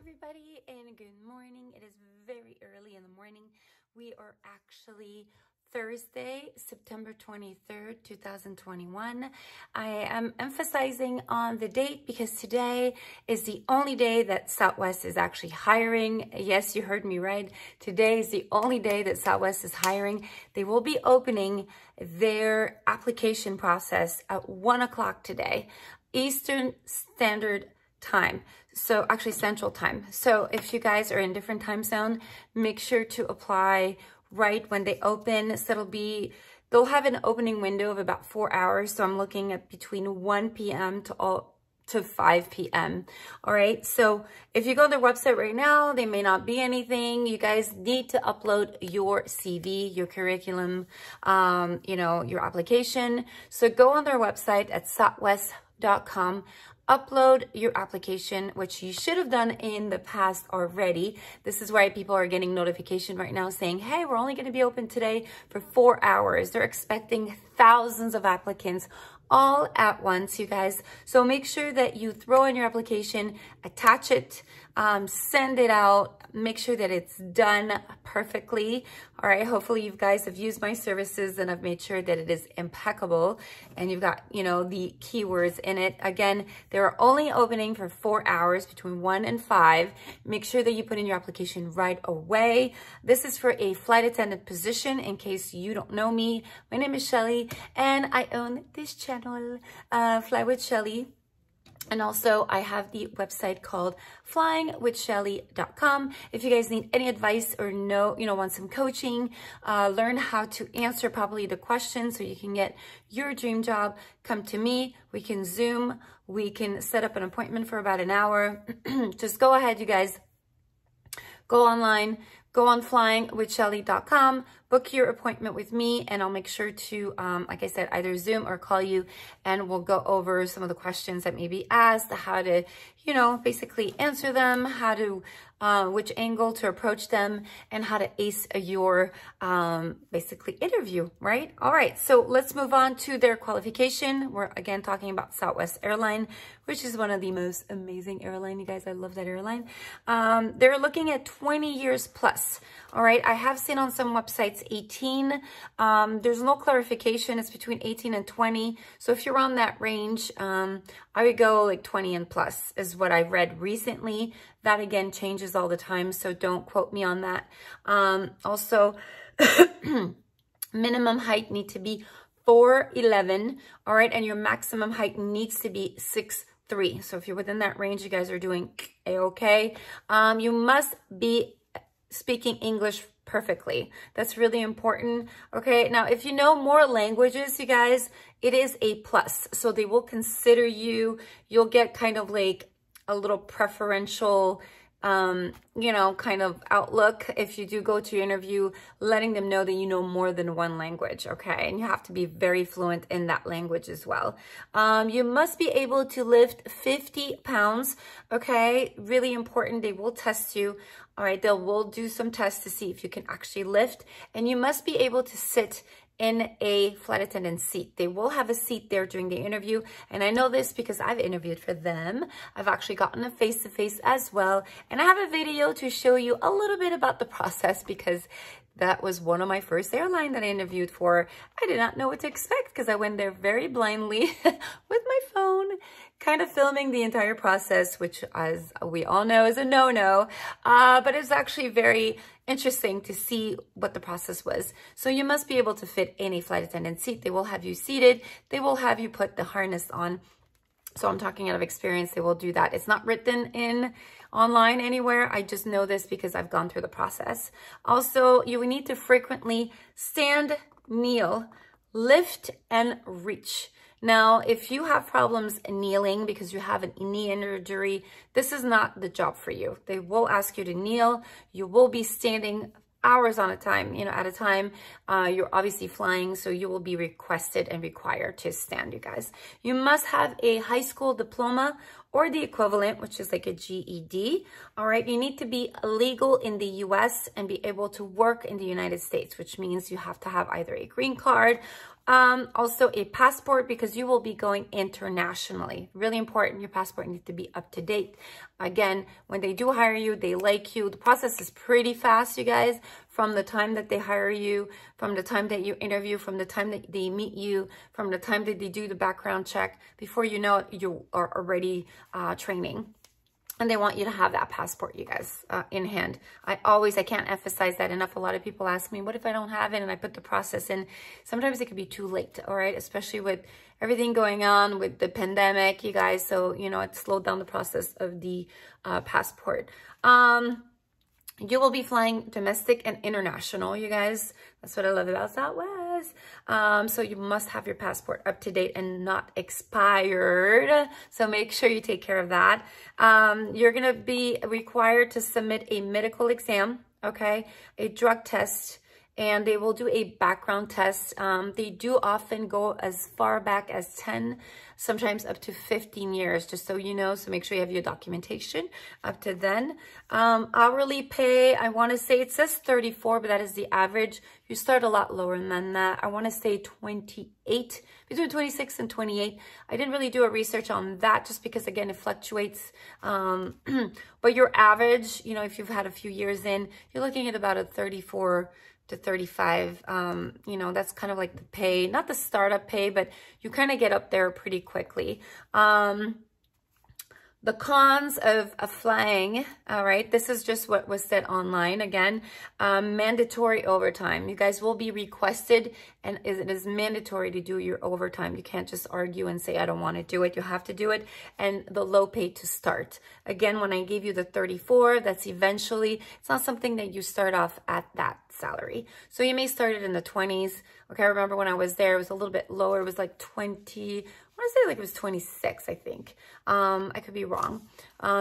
everybody, and good morning. It is very early in the morning. We are actually Thursday, September 23rd, 2021. I am emphasizing on the date because today is the only day that Southwest is actually hiring. Yes, you heard me right. Today is the only day that Southwest is hiring. They will be opening their application process at 1 o'clock today, Eastern Standard Time. So actually Central Time. So if you guys are in different time zone, make sure to apply right when they open. So they'll have an opening window of about 4 hours. So I'm looking at between 1 p.m. to 5 p.m. All right. So if you go to their website right now, there may not be anything. You guys need to upload your CV, your curriculum, your application. So go on their website at southwest.com. Upload your application, which you should have done in the past already. This is why people are getting notification right now saying, hey, we're only going to be open today for 4 hours. They're expecting thousands of applicants all at once, you guys. So make sure that you throw in your application, attach it, send it out, make sure that it's done perfectly. All right, hopefully you guys have used my services and I've made sure that it is impeccable and you've got, the keywords in it. Again, they're only opening for 4 hours between 1 and 5. Make sure that you put in your application right away. This is for a flight attendant position. In case you don't know me, my name is Shelly and I own this channel, Fly with Shelly. And also I have the website called flyingwithshelly.com. If you guys need any advice or want some coaching, learn how to answer properly the questions so you can get your dream job, come to me. We can Zoom. We can set up an appointment for about an hour. Just go ahead, you guys. Go online. Go on flyingwithshelly.com, book your appointment with me, and I'll make sure to, like I said, either Zoom or call you, and we'll go over some of the questions that may be asked, how to, basically answer them, how to, which angle to approach them, and how to ace your, basically, interview, right? All right, so let's move on to their qualification. We're, again, talking about Southwest Airline, which is one of the most amazing airline, you guys. I love that airline. They're looking at 20 years plus. All right, I have seen on some websites 18. There's no clarification. It's between 18 and 20. So if you're on that range, I would go like 20 and plus is what I've read recently. That again changes all the time, so don't quote me on that. Also, minimum height need to be 4'11", all right, and your maximum height needs to be 6'3". So if you're within that range, you guys are doing a-okay. You must be speaking English perfectly. That's really important. Okay. Now, if you know more languages, you guys, it is a plus. So they will consider you. You'll get kind of like a little preferential, kind of outlook if you do go to your interview, letting them know that you know more than one language, okay? And you have to be very fluent in that language as well. You must be able to lift 50 pounds, okay? Really important. They will test you, all right? They will do some tests to see if you can actually lift, and you must be able to sit in a flight attendant seat. They will have a seat there during the interview. And I know this because I've interviewed for them. I've actually gotten a face-to-face as well. And I have a video to show you a little bit about the process because that was one of my first airline that I interviewed for. I did not know what to expect because I went there very blindly with my phone, kind of filming the entire process, which as we all know is a no-no. But it's actually very interesting to see what the process was. So you must be able to fit in a flight attendant seat. They will have you seated. They will have you put the harness on. So I'm talking out of experience. They will do that. It's not written in online anywhere. I just know this because I've gone through the process. Also, you will need to frequently stand, kneel, lift, and reach. Now, if you have problems kneeling because you have a knee injury, this is not the job for you. They will ask you to kneel. You will be standing hours on a time, at a time. You're obviously flying, so you will be requested and required to stand, you guys. You must have a high school diploma or the equivalent, which is like a GED. All right, you need to be legal in the US and be able to work in the United States, which means you have to have either a green card Also a passport, because you will be going internationally. Really important. Your passport needs to be up to date. Again, when they do hire you, they like you. The process is pretty fast, you guys, from the time that they hire you, from the time that you interview, from the time that they meet you, from the time that they do the background check. Before you know it, you are already training. And they want you to have that passport, you guys, in hand. I can't emphasize that enough. A lot of people ask me, what if I don't have it and I put the process in? Sometimes it could be too late, all right? Especially with everything going on with the pandemic, you guys. So, you know, it slowed down the process of the passport. You will be flying domestic and international, you guys. That's what I love about Southwest. So you must have your passport up to date and not expired. So make sure you take care of that. You're going to be required to submit a medical exam, okay, a drug test, and they will do a background test. They do often go as far back as 10, sometimes up to 15 years, just so you know. So make sure you have your documentation up to then. Hourly pay, I want to say it says 34, but that is the average. You start a lot lower than that. I want to say 28, between 26 and 28. I didn't really do a research on that just because, again, it fluctuates. But your average, you know, if you've had a few years in, you're looking at about a 34 to 35. You know, that's kind of like the pay, not the startup pay, but you kind of get up there pretty quickly. The cons of flying, all right, this is just what was said online. Again, mandatory overtime. You guys will be requested, and it is mandatory to do your overtime. You can't just argue and say, I don't want to do it. You have to do it. And the low pay to start. Again, when I gave you the 34, that's eventually, it's not something that you start off at that salary. So you may start it in the 20s. Okay, I remember when I was there, it was a little bit lower. It was like 20, I want to say like it was 26, I think. I could be wrong.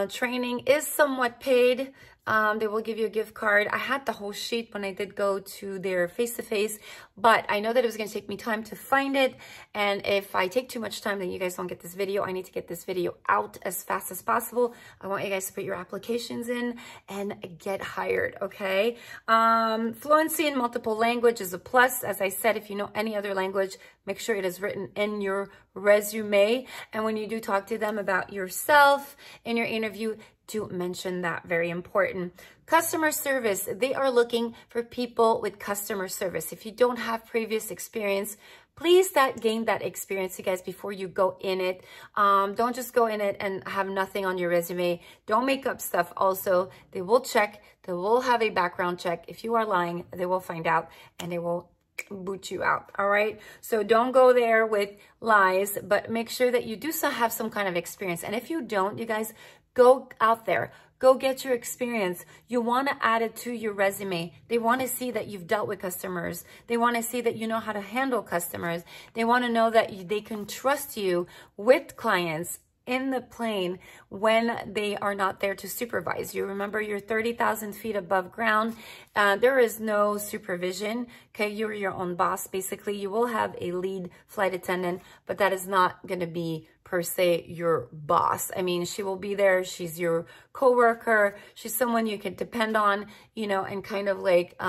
Training is somewhat paid. They will give you a gift card. I had the whole sheet when I did go to their face-to-face, but I know that it was going to take me time to find it. And if I take too much time, then you guys don't get this video. I need to get this video out as fast as possible. I want you guys to put your applications in and get hired, okay? Fluency in multiple language is a plus. As I said, if you know any other language, make sure it is written in your resume. And when you do talk to them about yourself in your interview, to mention that, very important. Customer service, they are looking for people with customer service. If you don't have previous experience, please gain that experience, you guys, before you go in it. Don't just go in it and have nothing on your resume. Don't make up stuff. Also, they will check, they will have a background check. If you are lying, they will find out and they will boot you out. All right, so don't go there with lies, but make sure that you do still have some kind of experience. And if you don't, you guys, go out there, go get your experience. You want to add it to your resume. They want to see that you've dealt with customers. They want to see that you know how to handle customers. They want to know that they can trust you with clients in the plane when they are not there to supervise you. Remember, you're 30,000 feet above ground. There is no supervision. Okay, you're your own boss. Basically, you will have a lead flight attendant, but that is not going to be per se your boss. I mean, she will be there. She's your coworker. She's someone you can depend on, you know, and kind of like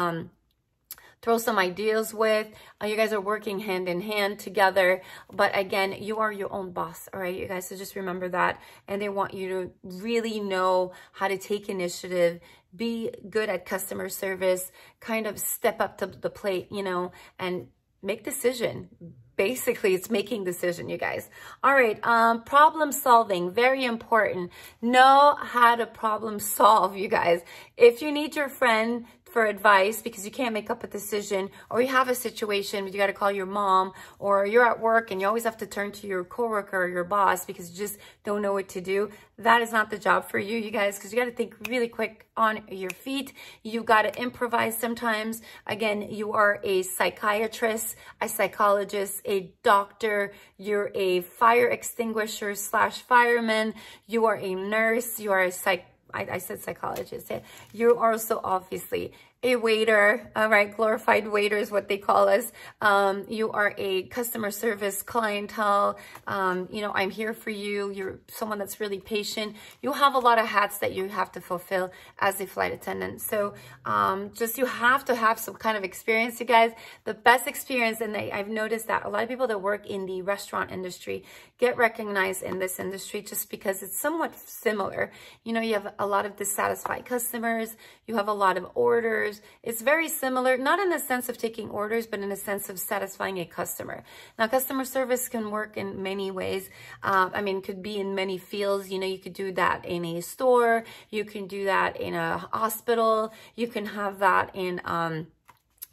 throw some ideas with. You guys are working hand in hand together. But again, you are your own boss, all right, you guys? So just remember that. And they want you to really know how to take initiative, be good at customer service, kind of step up to the plate, you know, and make decision. Basically, it's making decision, you guys. All right, problem solving, very important. Know how to problem solve, you guys. If you need your friend for advice because you can't make up a decision, or you have a situation where you got to call your mom, or you're at work and you always have to turn to your coworker or your boss because you just don't know what to do, that is not the job for you, you guys, because you got to think really quick on your feet. You got to improvise sometimes. Again, you are a psychiatrist, a psychologist, a doctor, you're a fire extinguisher / fireman, you are a nurse, you are a I said psychologist. Yeah. You're also obviously a waiter, all right, glorified waiter is what they call us. You are a customer service clientele. You know, I'm here for you. You're someone that's really patient. You have a lot of hats that you have to fulfill as a flight attendant. So just you have to have some kind of experience, you guys. The best experience, and I've noticed that a lot of people that work in the restaurant industry get recognized in this industry just because it's somewhat similar. You know, you have a lot of dissatisfied customers. You have a lot of orders. It's very similar, not in the sense of taking orders, but in the sense of satisfying a customer. Now, customer service can work in many ways. I mean, could be in many fields. You know, you could do that in a store. You can do that in a hospital. You can have that in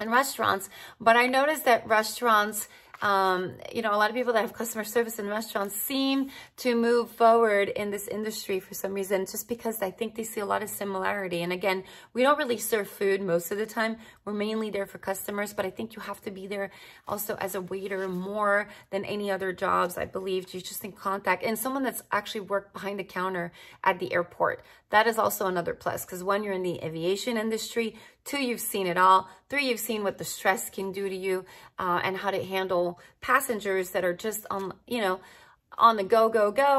restaurants. But I noticed that restaurants, you know, a lot of people that have customer service in restaurants seem to move forward in this industry for some reason, just because I think they see a lot of similarity. And again, we don't really serve food most of the time. We're mainly there for customers, but I think you have to be there also as a waiter more than any other jobs, I believe, to just in contact. And someone that's actually worked behind the counter at the airport. That is also another plus, because one, you're in the aviation industry. Two, you've seen it all. Three, you've seen what the stress can do to you and how to handle passengers that are just on, you know, on the go,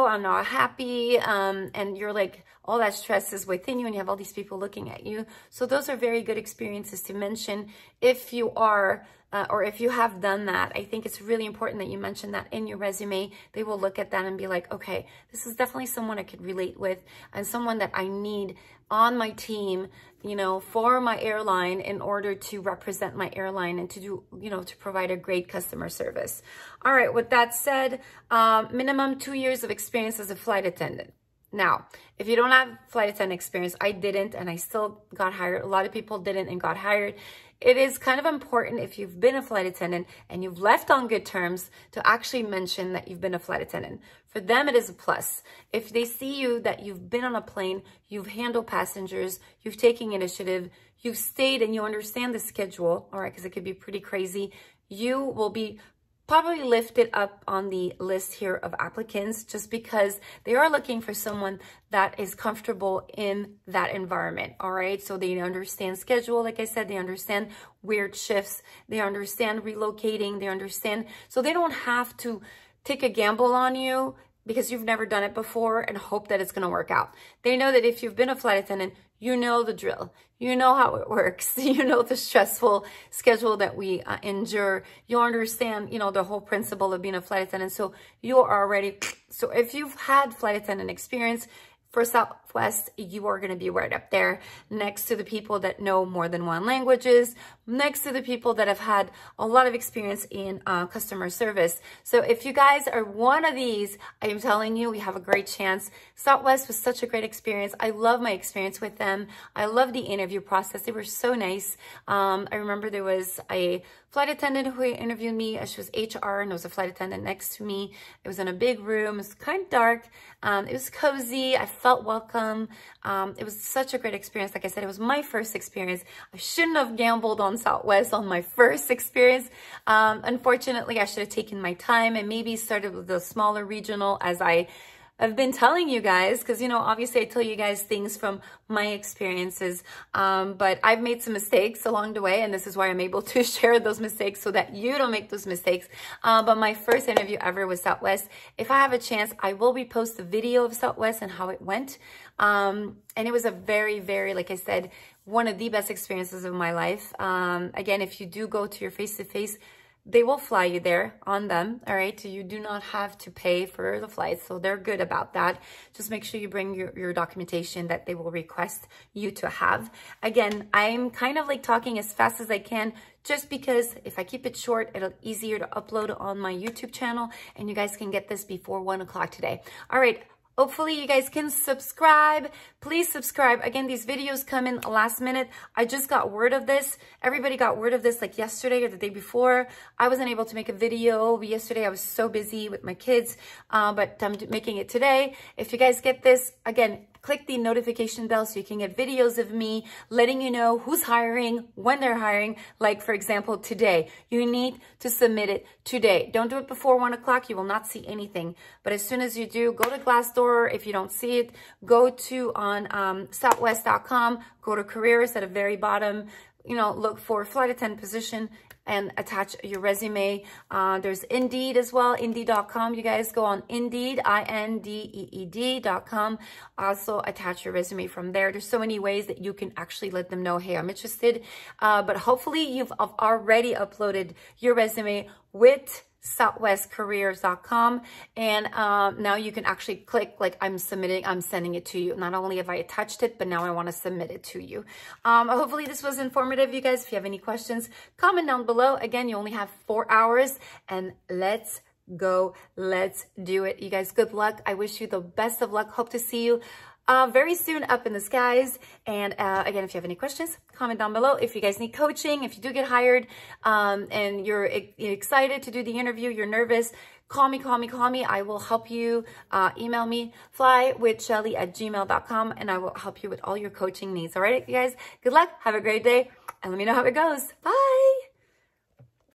I'm not happy. And you're like, all that stress is within you and you have all these people looking at you. So those are very good experiences to mention if you are or if you have done that. I think it's really important that you mention that in your resume. They will look at that and be like, okay, this is definitely someone I could relate with and someone that I need on my team, you know, for my airline in order to represent my airline and to do, you know, to provide a great customer service. All right, with that said, minimum 2 years of experience as a flight attendant. Now, if you don't have flight attendant experience, I didn't, and I still got hired. A lot of people didn't and got hired. It is kind of important if you've been a flight attendant and you've left on good terms to actually mention that you've been a flight attendant. For them, it is a plus. If they see you that you've been on a plane, you've handled passengers, you've taken initiative, you've stayed and you understand the schedule, all right, because it could be pretty crazy, you will be probably lifted up on the list here of applicants just because they are looking for someone that is comfortable in that environment, all right? So they understand schedule, like I said, they understand weird shifts, they understand relocating, they understand, so they don't have to take a gamble on you because you've never done it before and hope that it's gonna work out. They know that if you've been a flight attendant, you know the drill. You know how it works. You know the stressful schedule that we endure. You understand, you know, the whole principle of being a flight attendant. So you are already, so if you've had flight attendant experience, for Southwest, you are going to be right up there next to the people that know more than one languages, next to the people that have had a lot of experience in customer service. So if you guys are one of these, I am telling you, we have a great chance. Southwest was such a great experience. I love my experience with them. I love the interview process. They were so nice. I remember there was a flight attendant who interviewed me. She was HR and there was a flight attendant next to me. It was in a big room. It was kind of dark. It was cozy. I felt welcome. It was such a great experience. Like I said, it was my first experience. I shouldn't have gambled on Southwest on my first experience. Unfortunately, I should have taken my time and maybe started with the smaller regional as I've been telling you guys, because, you know, obviously I tell you guys things from my experiences, but I've made some mistakes along the way, and this is why I'm able to share those mistakes so that you don't make those mistakes. But my first interview ever was Southwest. If I have a chance, I will repost a video of Southwest and how it went. And it was a very, very, like I said, one of the best experiences of my life. Again, if you do go to your face-to-face, they will fly you there on them, all right? So you do not have to pay for the flights, so they're good about that. Just make sure you bring your documentation that they will request you to have. Again, I'm kind of like talking as fast as I can just because if I keep it short, it'll be easier to upload on my YouTube channel and you guys can get this before 1 o'clock today. All right. Hopefully you guys can subscribe. Please subscribe. Again, these videos come in last minute. I just got word of this. Everybody got word of this like yesterday or the day before. I wasn't able to make a video yesterday. I was so busy with my kids, but I'm making it today. If you guys get this, again, click the notification bell so you can get videos of me letting you know who's hiring, when they're hiring. Like, for example, today. You need to submit it today. Don't do it before 1 o'clock. You will not see anything. But as soon as you do, go to Glassdoor. If you don't see it, go to on southwest.com. Go to careers at the very bottom. you know, look for flight attendant position and attach your resume. There's Indeed as well, Indeed.com. You guys go on Indeed, INDEED.com. Also attach your resume from there. There's so many ways that you can actually let them know, hey, I'm interested. But hopefully you've already uploaded your resume with southwestcareers.com, and now you can actually click like I'm sending it to you. Not only have I attached it, but now I want to submit it to you. Hopefully this was informative, you guys. If you have any questions, comment down below. Again, you only have 4 hours, and let's go. Let's do it, you guys. Good luck. I wish you the best of luck. Hope to see you very soon up in the skies. And again, if you have any questions, comment down below. If you guys need coaching, if you do get hired and you're excited to do the interview, you're nervous, call me. I will help you. Email me, flywithshelly@gmail.com, and I will help you with all your coaching needs. All right, you guys, good luck. Have a great day, and let me know how it goes. Bye.